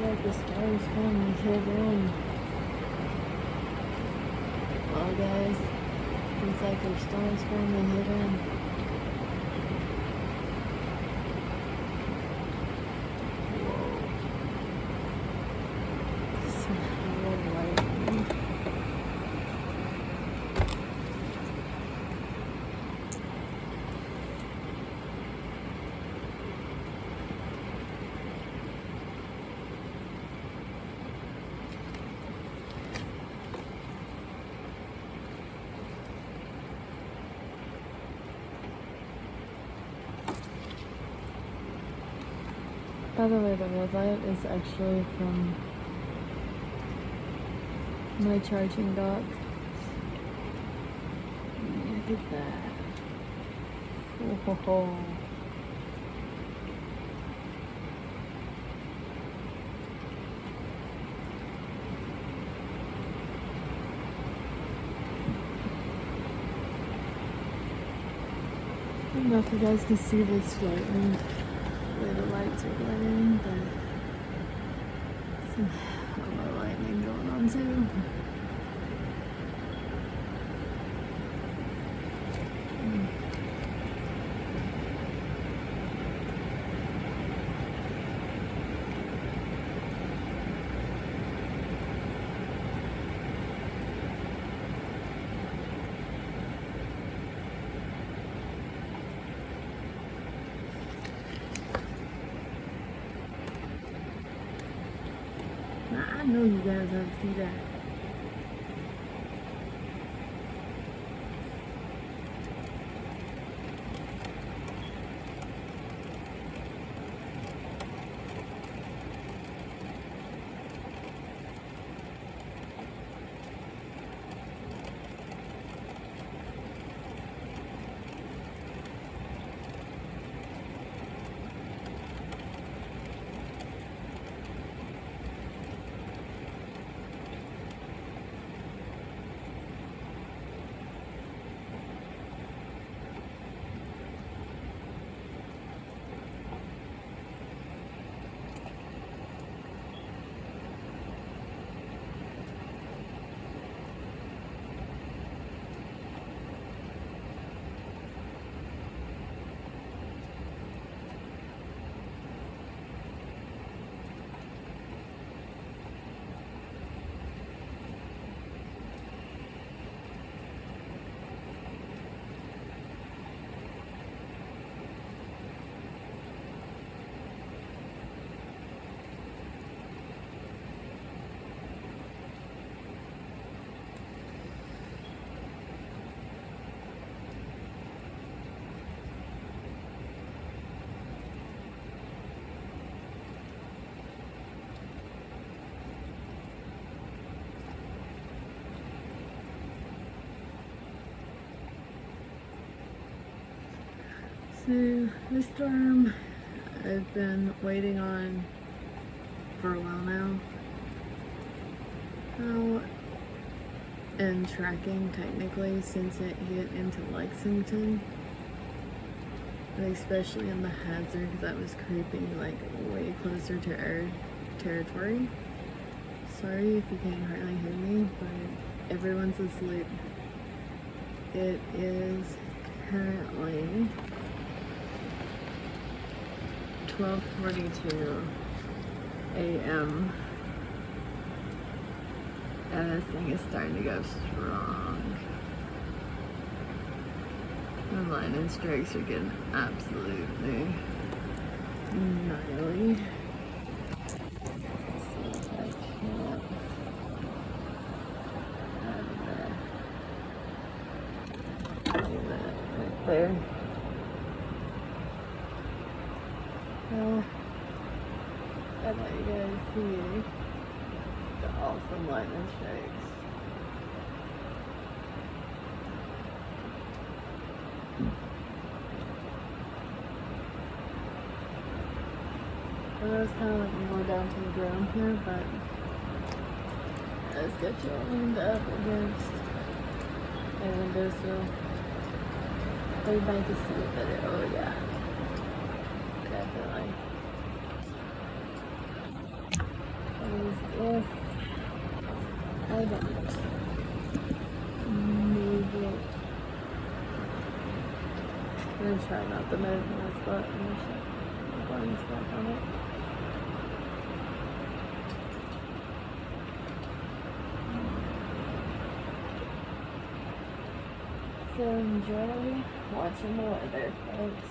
Like the stars finally hit in. Well, guys, seems like our stars finally hit in. Whoa. Some hell of lightning. By the way, the red light is actually from my charging dock. Look at that. Whoa. I don't know if you guys can see this lightning. Where the lights are glowing, but some more lightning going on too. I know you guys have to see that. So this storm I've been waiting on for a while now. And tracking technically since it hit into Lexington. Especially in the hazard that was creeping like way closer to our territory. Sorry if you can't hardly hear me, but everyone's asleep. It is currently 12:42 a.m. and this thing is starting to go strong. The lightning strikes are getting absolutely gnarly. So I can't do that right there. Well, I let you guys see the awesome lightning strikes. It was kind of like more down to the ground here, but let's get you all leaned up against a windowsill. Everybody can see it better. Oh yeah, definitely. As if I don't move it. I'm gonna try not to move my spot and just the blinds back on it. So enjoy watching the weather, folks.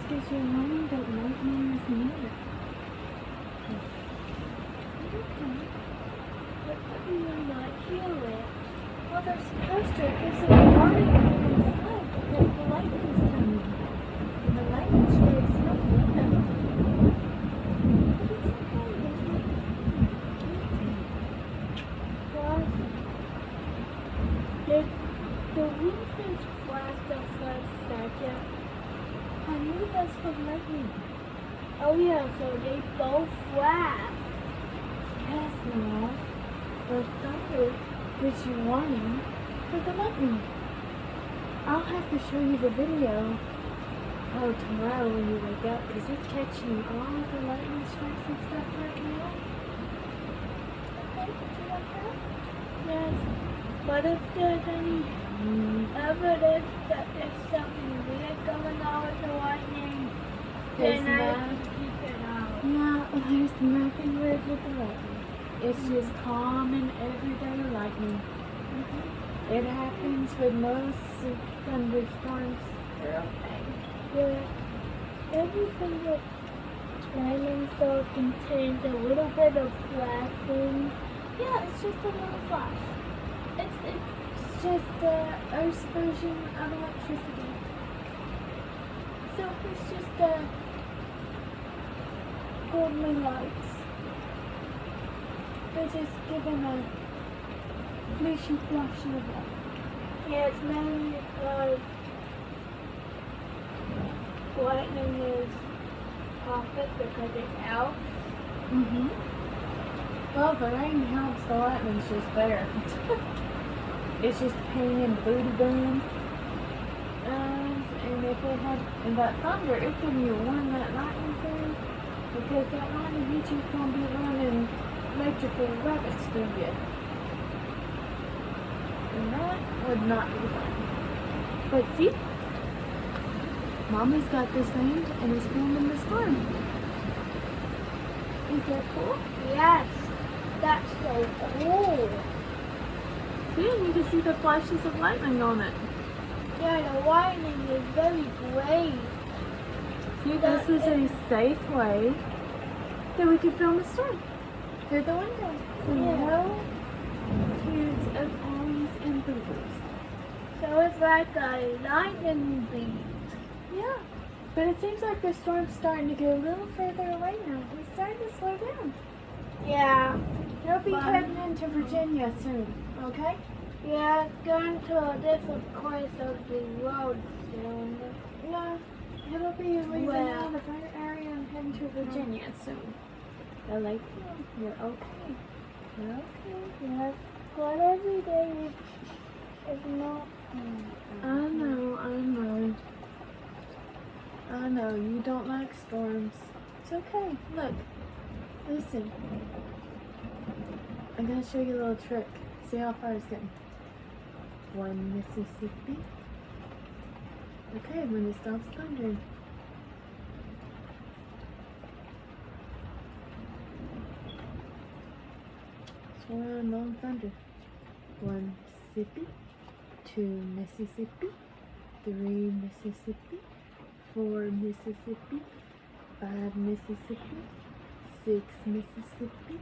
Gives you a warning that lightning is near. Okay. do you not hear it? Well, they're supposed to because they're warning you inside because the lightning's coming. And the lightning strikes not with them. But it's okay. What? The roof is flat the first second. I knew that's for lightning. Oh yeah, so they both flash. Yes, love. The thunder gives you warning for the lightning. I'll have to show you the video tomorrow when you wake up because it's catching all of the lightning strikes and stuff right now. Okay, would you like that? Yes. What if there's any evidence that there's something weird going on with the lightning? There's Then I not. can keep it out. Yeah, there's nothing weird with the lightning. It's just common everyday lightning. It happens with most thunderstorms. They're okay. Yeah. Everything that lightning so contains a little bit of flashing. Yeah, it's just a little flash. It's just Earth's version of electricity. So it's just golden lights. They're just giving a flashy flash of light. Yeah, it's mainly because lightning is perfect because it helps. Well, the rain helps, the lightning's just there. It's just paying booty booms. And if it had, and that thunder, it can be warn that lightning through, because that lightning hit you's gonna be running electrical rabbits through you. And that would not be fun. But see, Mommy's got this aimed and is filming the storm. Is that cool? Yes, that's so cool. See, and you can see the flashes of lightning on it. Yeah, the lightning is very great. See, this is a safe way that we can film a storm through the window. So no tears of eyes and boo-boos. So it's like a lightning beat. Yeah, but it seems like the storm's starting to get a little further away now. It's starting to slow down. Yeah. It'll be heading into Virginia soon, okay? Yeah, it's going to a different place of the road soon. Yeah, it'll be leaving Well. out of our area and heading to Virginia soon. They're like, oh, you're okay. You're okay. Yes, but every day is not. I know. I know, you don't like storms. It's okay. Look, listen. I'm gonna show you a little trick. See how far it's getting. 1 Mississippi. Okay, when it stops thundering. It's one long thunder. 1 Mississippi, 2 Mississippi, 3 Mississippi, 4 Mississippi, 5 Mississippi, 6 Mississippi,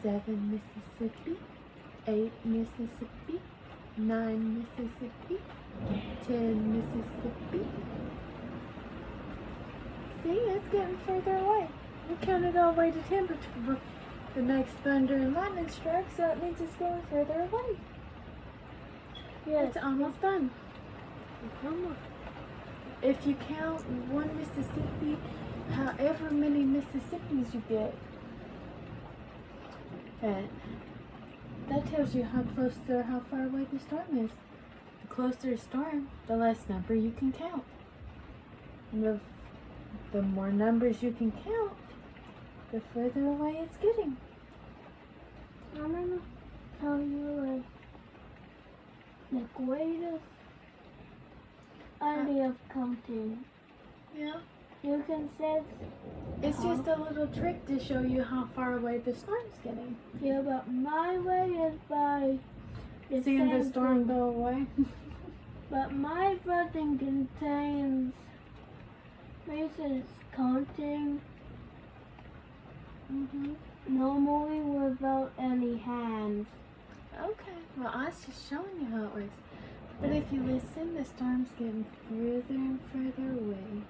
7 Mississippi, 8 Mississippi, 9 Mississippi, 10 Mississippi. See, it's getting further away. We counted all the way to 10 before the next thunder and lightning strike, so that means it's going further away. Yes. It's almost done. It's almost. If you count 1 Mississippi, however many Mississippis you get, and that tells you how close or how far away the storm is. The closer the storm, the less number you can count. And the more numbers you can count, the further away it's getting. I'm gonna tell you the greatest idea of counting. Yeah. You can set. It's just a little trick to show you how far away the storm's getting. Yeah, but my way is by Seeing the storm go away. But my version contains Mason's counting. No moving without any hands. Okay, well, I was just showing you how it works. But if you listen, the storm's getting further and further away.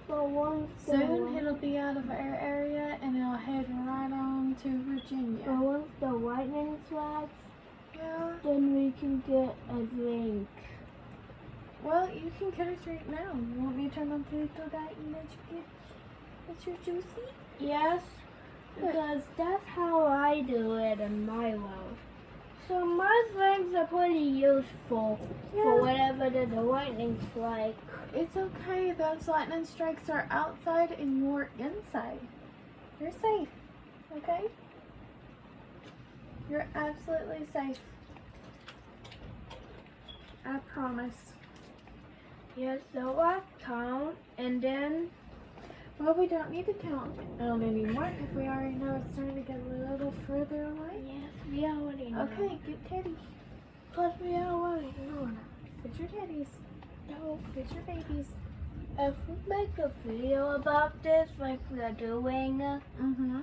But once Soon it'll be out of our area and it'll head right on to Virginia. once the lightning strikes, Yeah. then we can get a drink. Well, you can get a drink now. You want me to turn on the little light and let you get your juicy? Yes, because that's how I do it in my world. So my drinks are pretty useful for whatever the lightning strike. It's okay. Those lightning strikes are outside and you're inside. You're safe. Okay? You're absolutely safe. I promise. Yes, so I count and then Well, we don't need to count on anymore if we already know it's starting to get a little further away. yes, we already know. Okay, get teddies. Plus we already know. Get your teddies. No, Get your babies. if we make a video about this like we're doing, Mm-hmm.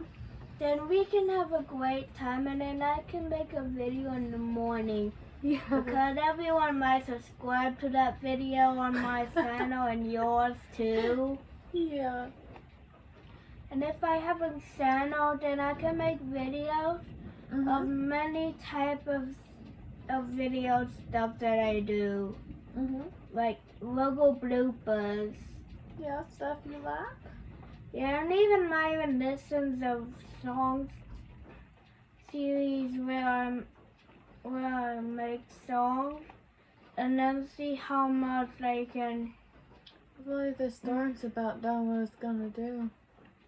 then we can have a great time and then I can make a video in the morning. Yeah. Because everyone might subscribe to that video on my channel and yours too. Yeah. And if I have a channel, then I can make videos of many type of video stuff that I do. Like logo bloopers. Yeah, stuff you like. Yeah, and even my renditions of songs series where I make songs and then see how much I can. I believe the storm's about done what it's gonna do.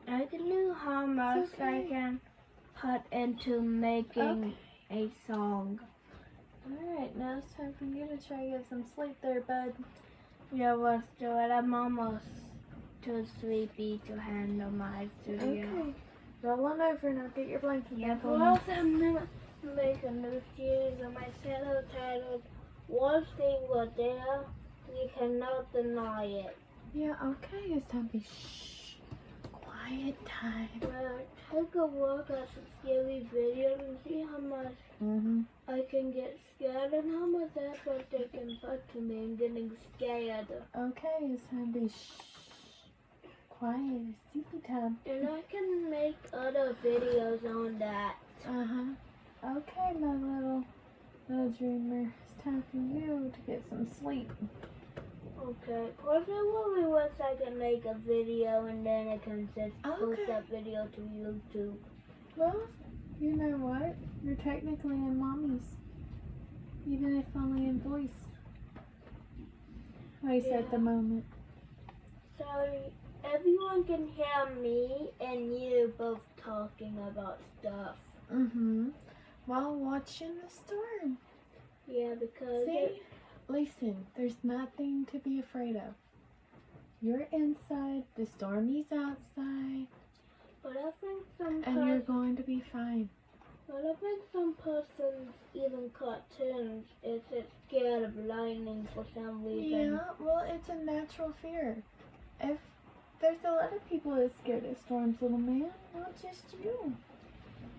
I can do how much I okay. can put into making a song. Alright, now it's time for you to try to get some sleep there, bud. Yeah, let's do it. I'm almost too sleepy to handle my studio. Okay. Roll on over now. Get your blanket Yeah, back but on. also I'm gonna make a new series on my channel titled "One Thing Was There, You Cannot Deny It." Yeah, okay. It's time to be shh. Quiet time. Well, take a look at some scary videos and see how much I can get scared and how much effort they can put to me in getting scared. Okay, it's time to be shh. Quiet. It's sleepy time. And I can make other videos on that. Okay, my little dreamer. It's time for you to get some sleep. Okay, possibly once I can make a video and then I can just post Okay. that video to YouTube. Well, you know what? You're technically in mommy's. Even if only in voice. At least at the moment. So everyone can hear me and you both talking about stuff. While watching the storm. Yeah, because See? Listen, there's nothing to be afraid of. You're inside, the stormy's outside, but I think some and you're going to be fine. But I think some persons, even cartoons, is scared of lightning for some reason. Yeah, well, it's a natural fear. If there's a lot of people that's scared of storms, little man, not just you.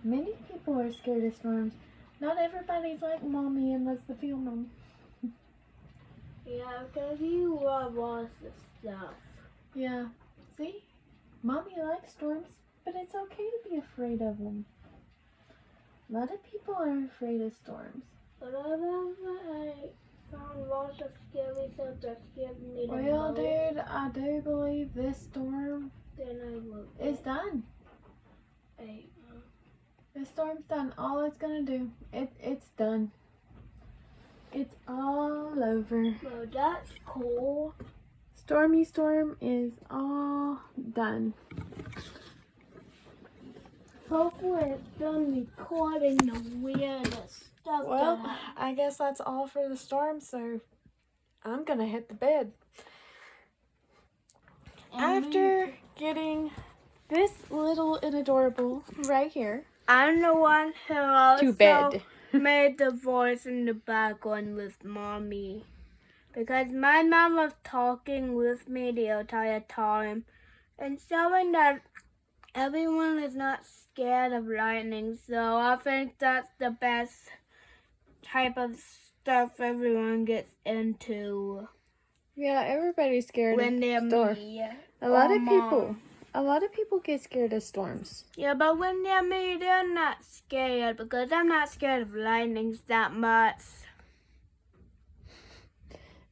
Many people are scared of storms. Not everybody's like mommy unless they feel them. Yeah, because you love all the stuff. Yeah, see? Mommy likes storms, but it's okay to be afraid of them. A lot of people are afraid of storms. But I found lots of scary stuff that scared me the Well, most. dude, I do believe this storm Then I will. is done. Hey, This storm's done. All it's gonna do, it's done. It's all over. well, that's cool. Stormy storm is all done. Hopefully it's done recording the weirdest stuff. Well, I guess that's all for the storm, so I'm gonna hit the bed. After getting this little and adorable right here I'm the one who also to bed. made the voice in the background with mommy. Because my mom was talking with me the entire time and showing that everyone is not scared of lightning, so I think that's the best type of stuff everyone gets into Yeah, everybody's scared when of they're storms. me. A lot or of people. Mom. A lot of people get scared of storms. Yeah, but when they're me, they're not scared because I'm not scared of lightnings that much.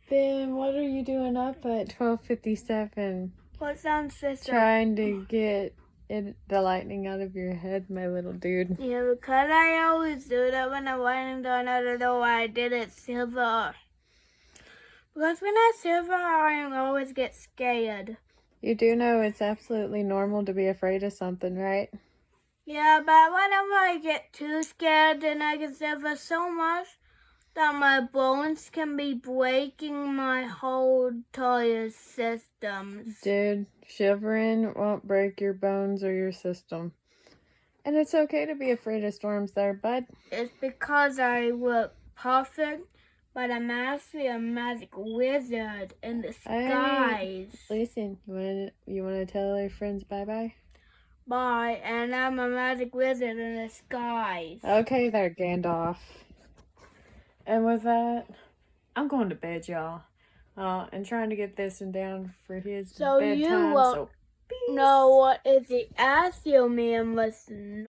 Ben, what are you doing up at 12:57? What's on sister? Trying to get the lightning out of your head, my little dude. Yeah, because I always do that when I'm lightning down. I don't know why I did it silver. Because when I silver, I always get scared. You do know it's absolutely normal to be afraid of something, right? Yeah, but whenever I get too scared, then I get silver so much that my bones can be breaking my whole entire systems. Dude, shivering won't break your bones or your system. And it's okay to be afraid of storms there, bud. It's because I look perfect, but I'm actually a magic wizard in the skies. Listen, you wanna tell our friends bye-bye? Bye, and I'm a magic wizard in the skies. Okay there, Gandalf. And with that, I'm going to bed, y'all. And trying to get this one down for his So bedtime. you won't know what is the Astroman listen.